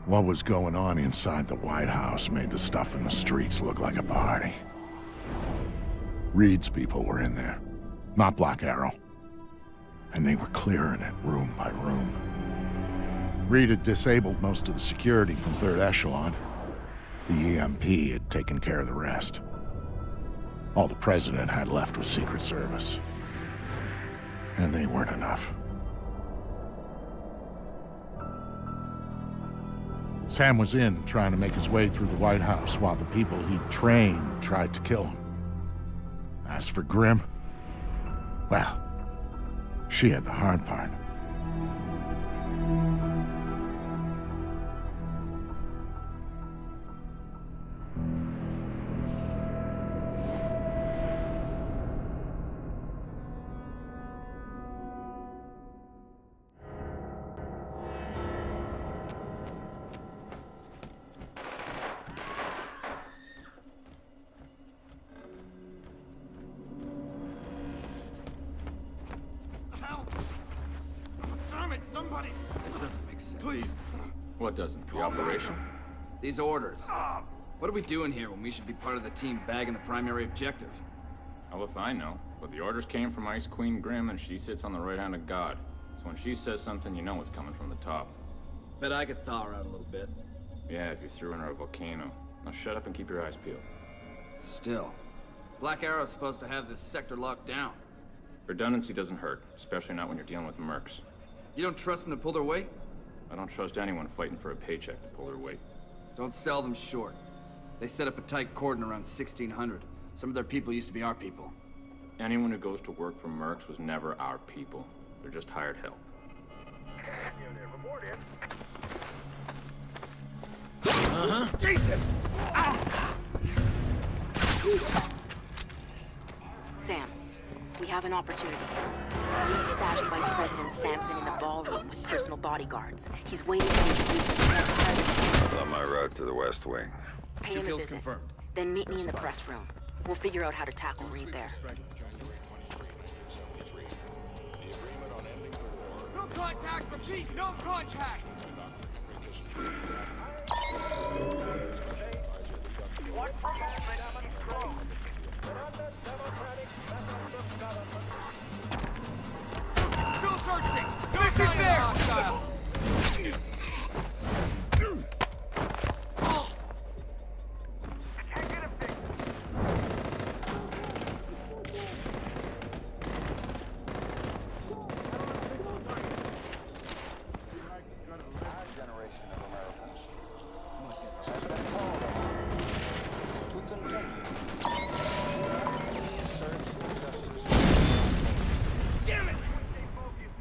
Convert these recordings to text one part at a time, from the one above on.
What was going on inside the White House made the stuff in the streets look like a party. Reed's people were in there, not Black Arrow. And they were clearing it room by room. Reed had disabled most of the security from Third Echelon. The EMP had taken care of the rest. All the President had left was Secret Service. And they weren't enough. Sam was in, trying to make his way through the White House while the people he'd trained tried to kill him. As for Grim, well, she had the hard part. Somebody! This doesn't make sense. Please! What doesn't? The operation? These orders. What are we doing here when we should be part of the team bagging the primary objective? Hell if I know. But the orders came from Ice Queen Grim, and she sits on the right hand of God. So when she says something, you know it's coming from the top. Bet I could thaw her out a little bit. Yeah, if you threw in her a volcano. Now shut up and keep your eyes peeled. Still. Black Arrow's supposed to have this sector locked down. Redundancy doesn't hurt, especially not when you're dealing with mercs. You don't trust them to pull their weight? I don't trust anyone fighting for a paycheck to pull their weight. Don't sell them short. They set up a tight cordon around 1600. Some of their people used to be our people. Anyone who goes to work for mercs was never our people. They're just hired help. Jesus! Sam, we have an opportunity here. Reed stashed Vice President Sampson in the ballroom with personal bodyguards. He's waiting to introduce the next president. It's on my route to the West Wing. Pay him a visit. Confirmed. Then meet me in the press room. We'll figure out how to tackle Reed there. No contact, repeat, no contact! Still searching! Mission there! Hostile!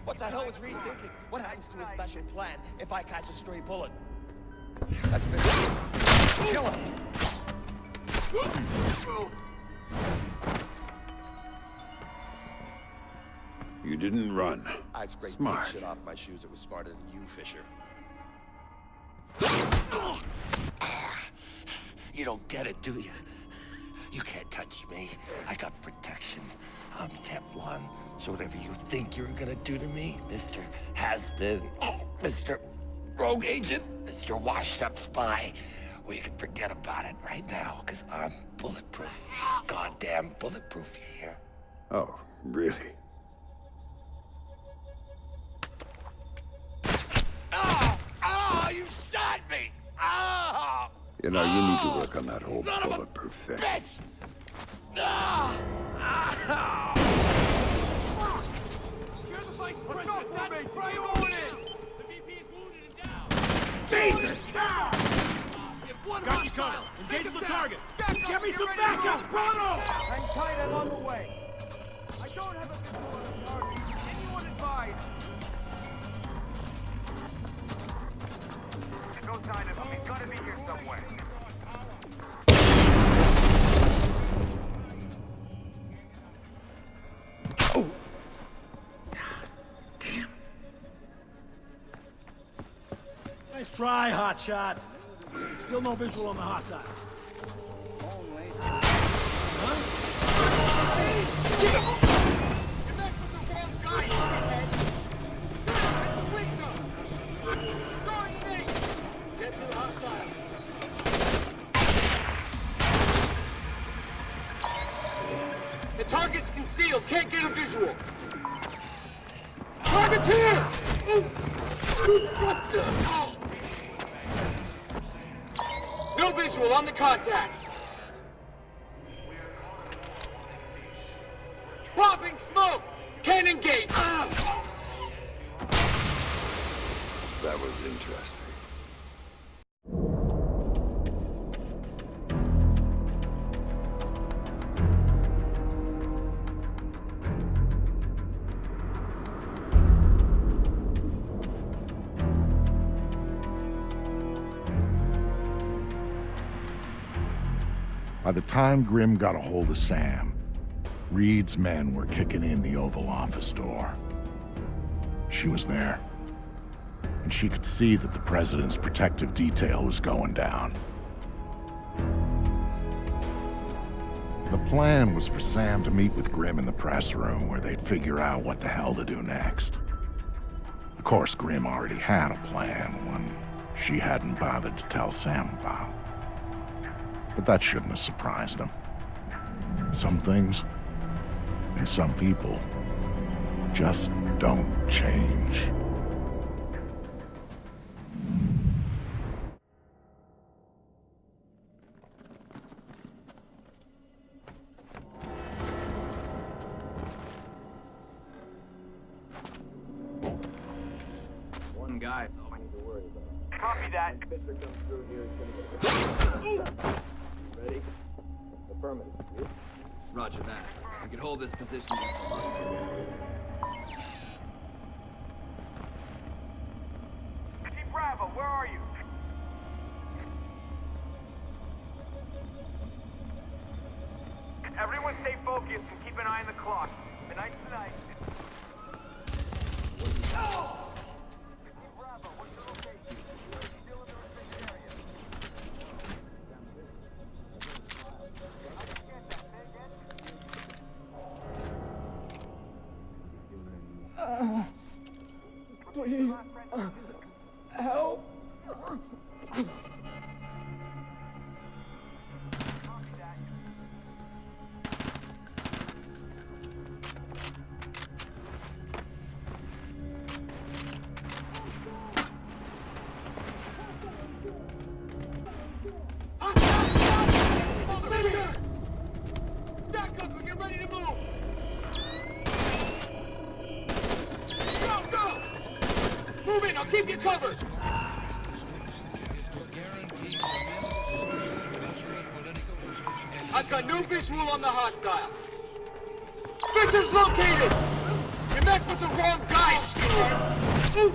What the hell was Reed thinking? What happens to his special plan if I catch a stray bullet? That's been... Kill him! You didn't run. I sprayed Smart. shit off my shoes. It was smarter than you, Fisher. You don't get it, do you? You can't touch me. I got protection. I'm Teflon. So whatever you think you're gonna do to me, Mr. Has-Been, Mr. Rogue Agent, Mr. Washed-Up Spy, well, you can forget about it right now, because I'm bulletproof. Goddamn bulletproof, you hear? Oh, really? You shot me! Oh! You know, you need to work on that whole Son of a bulletproof thing. Bitch! You're the vice president! That's priority! The VP is wounded and down! Jesus! Got you covered! Engage the target! Get me some backup! Pronto! Hang tight, I'm on the way! I don't have a visual on the target. Anyone advised? No sign of him. He's gotta be here somewhere. Nice try, hotshot. Still no visual on the hostile. Target's concealed. Can't get a visual. Target's here! What the? No visual on the contact. Popping smoke! Can't engage! That was interesting. By the time Grim got a hold of Sam, Reed's men were kicking in the Oval Office door. She was there, and she could see that the president's protective detail was going down. The plan was for Sam to meet with Grim in the press room where they'd figure out what the hell to do next. Of course, Grim already had a plan, one she hadn't bothered to tell Sam about. But that shouldn't have surprised him. Some things, and some people, just don't change. One guy is all I need to worry about. Copy that. Splinter comes through here, he's gonna get ready? Affirmative. You? Roger that. We could hold this position. Team Bravo, where are you? Everyone stay focused and keep an eye on the clock. Tonight's the night. Team Bravo, what's your location? Still in the restricted area. I didn't get that. Say again? Please. Help. Stack up and get ready to move! Go, go! Move in, I'll keep you covered! I've got no visual on the hostile. Victor's located! You met with the wrong guy, Stewart!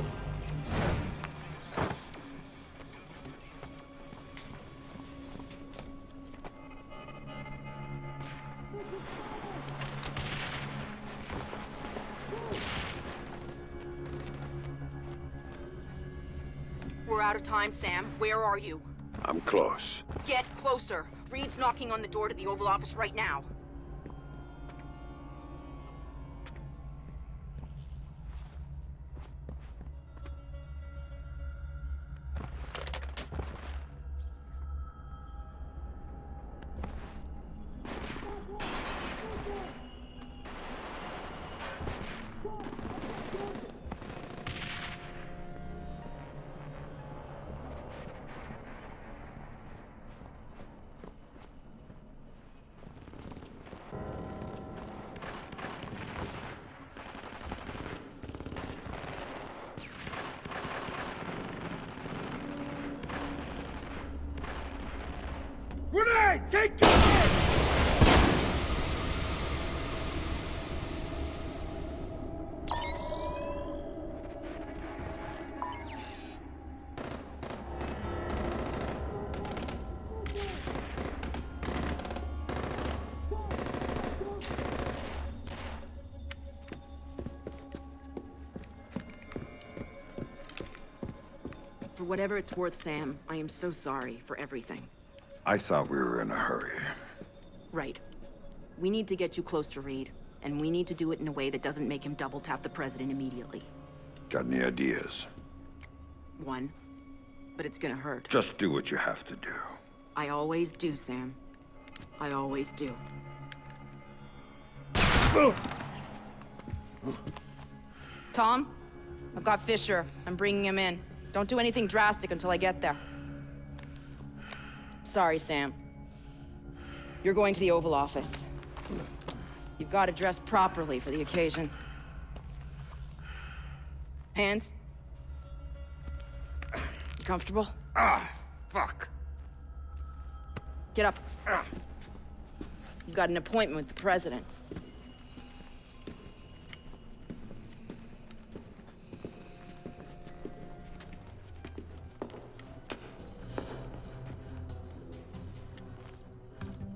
We're out of time, Sam. Where are you? I'm close. Get closer. Reed's knocking on the door to the Oval Office right now. Grenade! Take cover! For whatever it's worth, Sam, I am so sorry for everything. I thought we were in a hurry. Right. We need to get you close to Reed, and we need to do it in a way that doesn't make him double-tap the president immediately. Got any ideas? One. But it's gonna hurt. Just do what you have to do. I always do, Sam. I always do. Tom, I've got Fisher. I'm bringing him in. Don't do anything drastic until I get there. Sorry, Sam. You're going to the Oval Office. You've got to dress properly for the occasion. Hands? You comfortable? Fuck. Get up. You've got an appointment with the president.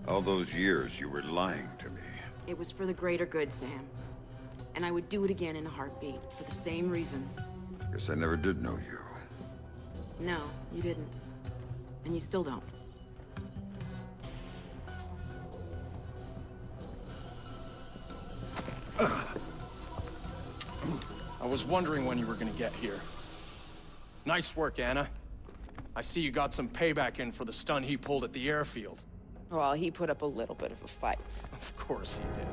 All those years you were lying to me. It was for the greater good, Sam. And I would do it again in a heartbeat, for the same reasons. Guess I never did know you. No, you didn't. And you still don't. I was wondering when you were gonna get here. Nice work, Anna. I see you got some payback in for the stun he pulled at the airfield. Well, he put up a little bit of a fight. Of course he did.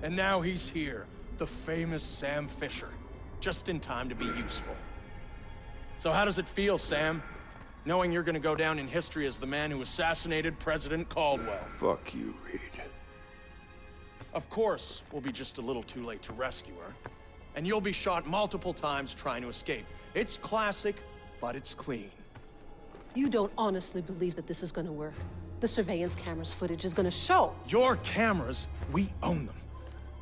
And now he's here, the famous Sam Fisher, just in time to be useful. So how does it feel, Sam? Knowing you're gonna go down in history as the man who assassinated President Caldwell. Fuck you, Reed. Of course, we'll be just a little too late to rescue her. And you'll be shot multiple times trying to escape. It's classic, but it's clean. You don't honestly believe that this is gonna work? The surveillance cameras footage is gonna show. Your cameras, we own them.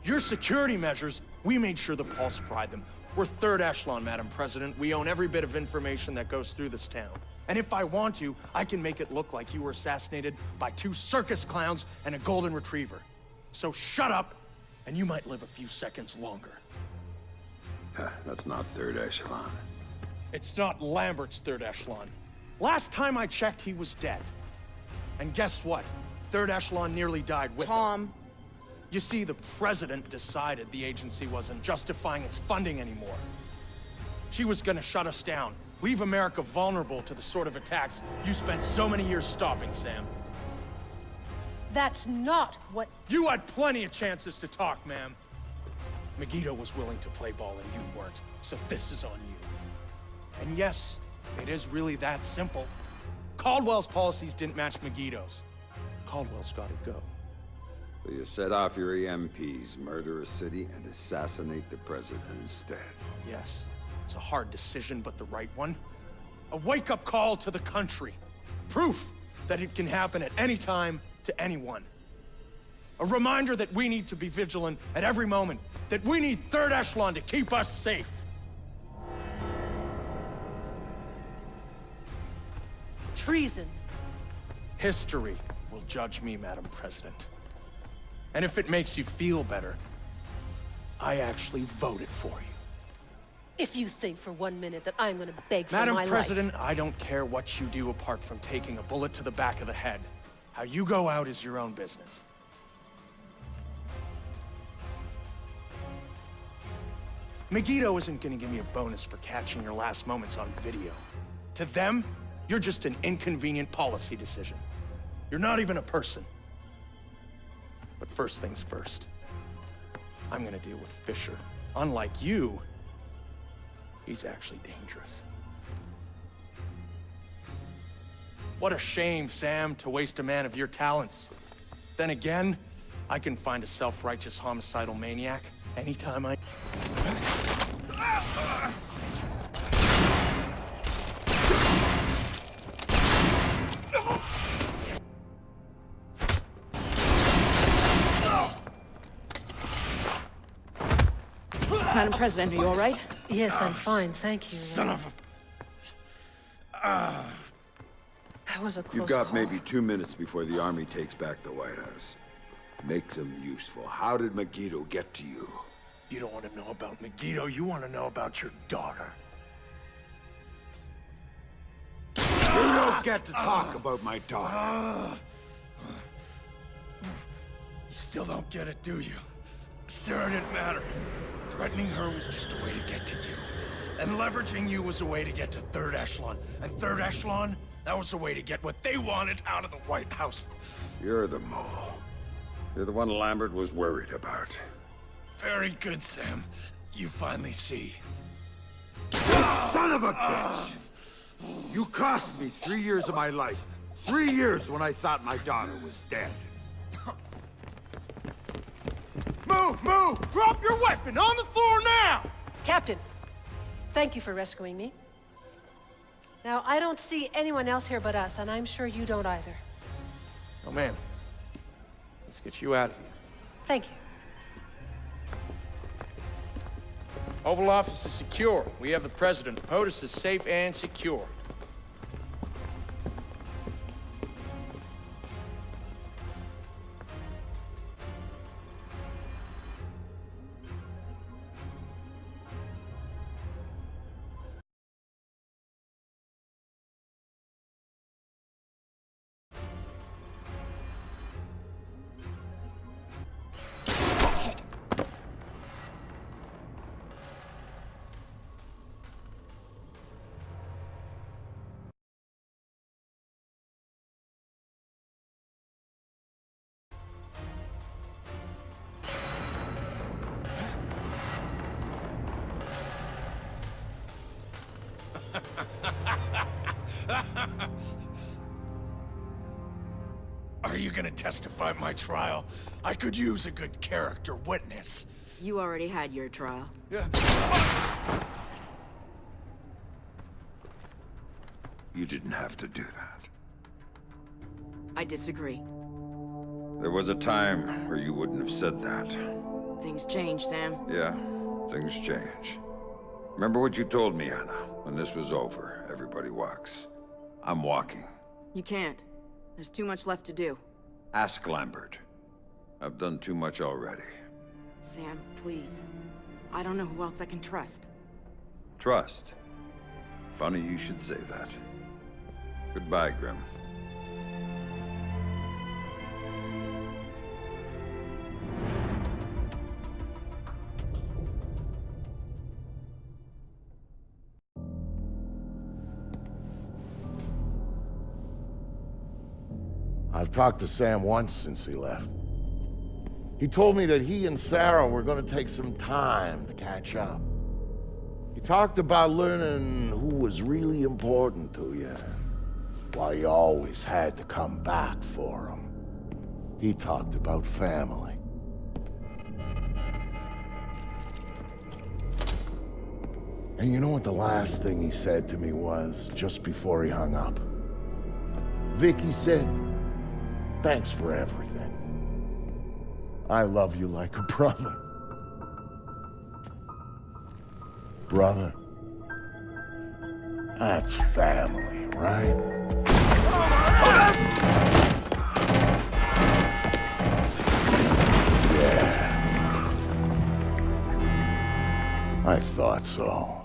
Your security measures, we made sure the Pulse fried them. We're Third Echelon, Madam President. We own every bit of information that goes through this town. And if I want to, I can make it look like you were assassinated by 2 circus clowns and a golden retriever. So shut up, and you might live a few seconds longer. That's not Third Echelon. It's not Lambert's Third Echelon. Last time I checked, he was dead. And guess what? Third Echelon nearly died with him. Tom. You see, the president decided the agency wasn't justifying its funding anymore. She was gonna shut us down, leave America vulnerable to the sort of attacks you spent so many years stopping, Sam. That's not what... You had plenty of chances to talk, ma'am. Megiddo was willing to play ball and you weren't, so this is on you. And yes, it is really that simple. Caldwell's policies didn't match Megiddo's. Caldwell's gotta go. So you set off your EMPs, murder a city, and assassinate the president instead. Yes, it's a hard decision, but the right one. A wake-up call to the country. Proof that it can happen at any time to anyone. A reminder that we need to be vigilant at every moment, that we need Third Echelon to keep us safe. Treason. History will judge me, Madam President. And if it makes you feel better, I actually voted for you. If you think for 1 minute that I'm gonna beg for my Madam life... President, I don't care what you do apart from taking a bullet to the back of the head. How you go out is your own business. Megiddo isn't gonna give me a bonus for catching your last moments on video. To them, you're just an inconvenient policy decision. You're not even a person. But first things first. I'm gonna deal with Fisher. Unlike you, he's actually dangerous. What a shame, Sam, to waste a man of your talents. Then again, I can find a self-righteous homicidal maniac anytime I... Madam President, are you all right? Yes, I'm fine, thank you. Son of a... That was a close You've got call. maybe 2 minutes before the army takes back the White House. Make them useful. How did Megiddo get to you? You don't want to know about Megiddo, you want to know about your daughter. You don't get to talk about my daughter. You still don't get it, do you? Sarah didn't matter. Threatening her was just a way to get to you. And leveraging you was a way to get to Third Echelon. And Third Echelon, that was a way to get what they wanted out of the White House. You're the mole. You're the one Lambert was worried about. Very good, Sam. You finally see. Son of a bitch! You cost me 3 years of my life. 3 years when I thought my daughter was dead. Move! Move! Drop your weapon on the floor now! Captain, thank you for rescuing me. Now, I don't see anyone else here but us, and I'm sure you don't either. Oh, ma'am. Let's get you out of here. Thank you. Oval Office is secure. We have the President. POTUS is safe and secure. Are you gonna testify at my trial? I could use a good character witness. You already had your trial. You didn't have to do that. I disagree. There was a time where you wouldn't have said that. Things change, Sam. Yeah, things change. Remember what you told me, Anna? When this was over, everybody walks. I'm walking. You can't. There's too much left to do. Ask Lambert. I've done too much already. Sam, please. I don't know who else I can trust. Trust? Funny you should say that. Goodbye, Grim. I've talked to Sam once since he left. He told me that he and Sarah were gonna take some time to catch up. He talked about learning who was really important to you, why you always had to come back for him. He talked about family. And you know what the last thing he said to me was, just before he hung up? Vic, he said, "Thanks for everything. I love you like a brother." Brother. That's family, right? Yeah. I thought so.